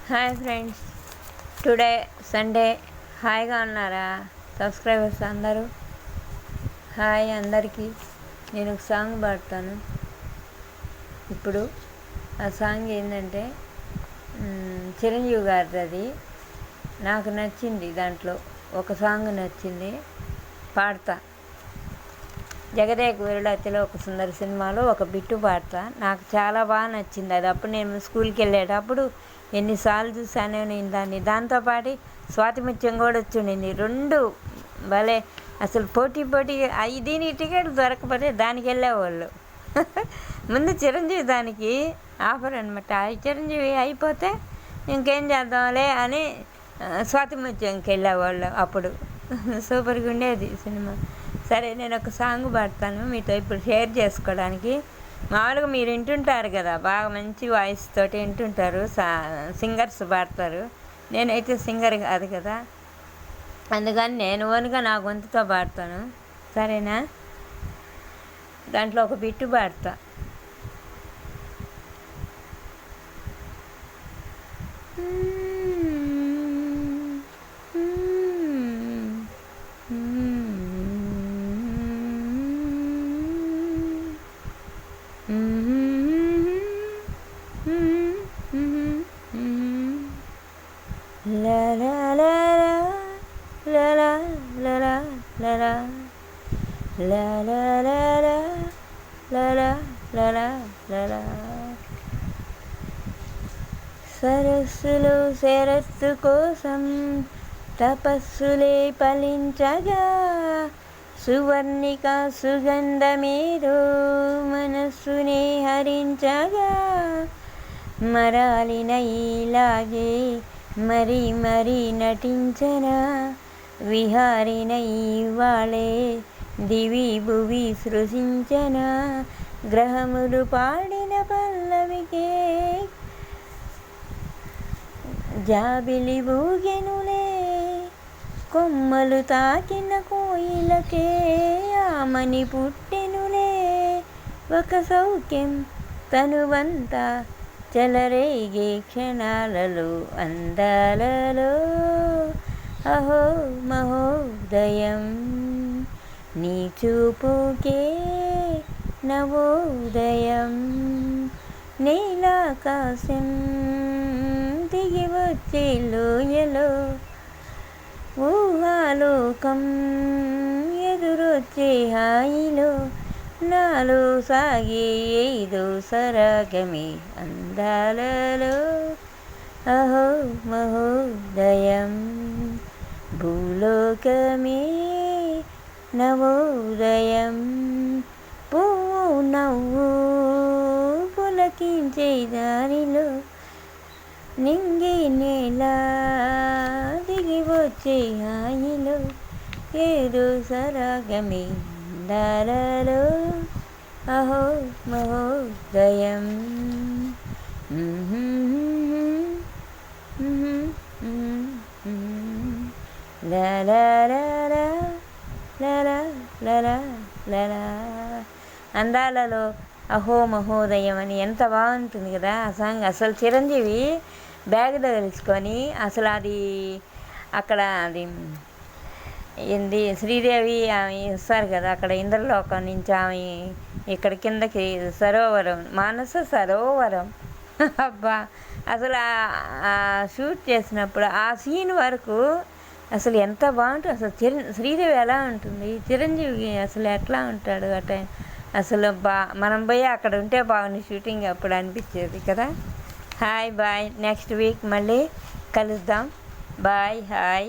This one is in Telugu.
Hi friends, today Sunday. హాయిగా ఉన్నారా సబ్స్క్రైబర్స్ అందరూ? హాయ్ అందరికీ. నేను ఒక సాంగ్ పాడతాను ఇప్పుడు. ఆ సాంగ్ ఏంటంటే చిరంజీవి గారిది. అది నాకు నచ్చింది. దాంట్లో ఒక సాంగ్ నచ్చింది, పాడతా. జగదేక వీరుడు అతిలో ఒక సుందర సినిమాలో ఒక బిట్టు పాడతా. నాకు చాలా బాగా నచ్చింది అది. అప్పుడు నేను స్కూల్కి వెళ్ళేటప్పుడు ఎన్నిసార్లు చూసానో నేను దాన్ని. దాంతోపాటు స్వాతి ముత్యం కూడా వచ్చిండింది. రెండు భలే అసలు పోటీ దీనికి టికెట్ దొరకపోతే దానికి వెళ్ళేవాళ్ళు. ముందు చిరంజీవి దానికి ఆఫర్ అనమాట. చిరంజీవి అయిపోతే ఇంకేం చేద్దాంలే అని స్వాతి ముత్యంకి వెళ్ళేవాళ్ళు అప్పుడు. సూపర్గా ఉండేది సినిమా. సరే, నేను ఒక సాంగ్ పాడతాను మీతో ఇప్పుడు షేర్ చేసుకోవడానికి. మామూలుగా మీరు వింటుంటారు కదా, బాగా మంచి వాయిస్ తోటి వింటుంటారు, సింగర్స్ పాడతారు. నేనైతే సింగర్ కాదు కదా, అందుకని నేను ఓన్గా నా గొంతుతో పాడతాను. సరేనా? దాంట్లో ఒక బిట్టు పాడతా. La la la la la la la la la la la la la la la la la la la. సరస్సులో శరస్సు కోసం తపస్సులే ఫలించగా, సువర్ణిక సుగంధమేదో మనస్సునే హరించగా, మరాలిన ఇలాగే మరీ మరీ నటించనా, విహారిన ఇవాళే దివి భువి సృజించనా, గ్రహములు పాడిన పల్లవికే జాబిలి ఊగెనులే, కొమ్మలు తాకిన కోయిలకే ఆమని పుట్టెనులే, ఒక సౌఖ్యం తనువంతా చెలరేగే క్షణాలలో అందాలలో, అహో మహోదయం నీ చూపుకే నవోదయం, నీలాకాశం దిగి వచ్చే లోయలో, ఊహాలోకం ఎదురొచ్చే హాయిలో, నాలో సాగే ఏదో సరాగమే అందాలలో, అహో మహోదయం భూలోకమే నవోదయం, పువ్వు నవ్వు పులకించే దారిలో, నింగి నేల దిగి వచ్చే హాయిలో, ఏదో సరాగమే అందాలలో, అహో మహోదయం. లా లా లా లా లా లా లా లా. అందాలలో అహో మహోదయం అని ఎంత బాగుంటుంది కదా ఆ సాంగ్. అసలు చిరంజీవి బ్యాగ్లో తెలుసుకొని అసలు అది అక్కడ అది ఏంది శ్రీదేవి ఆమె వస్తారు కదా, అక్కడ ఇంద్రలోకం నుంచి ఆమె ఇక్కడ కిందకి సరోవరం, మానస సరోవరం. అబ్బా, అసలు ఆ షూట్ చేసినప్పుడు ఆ సీన్ వరకు అసలు ఎంత బాగుంటుంది. అసలు శ్రీదేవి ఎలా ఉంటుంది, చిరంజీవి అసలు ఎట్లా ఉంటాడు అట. అసలు మనం పోయి అక్కడ ఉంటే బాగుంది షూటింగ్ అప్పుడు అనిపించేది కదా. హాయ్ బాయ్, నెక్స్ట్ వీక్ మళ్ళీ కలుద్దాం. Bye, hi.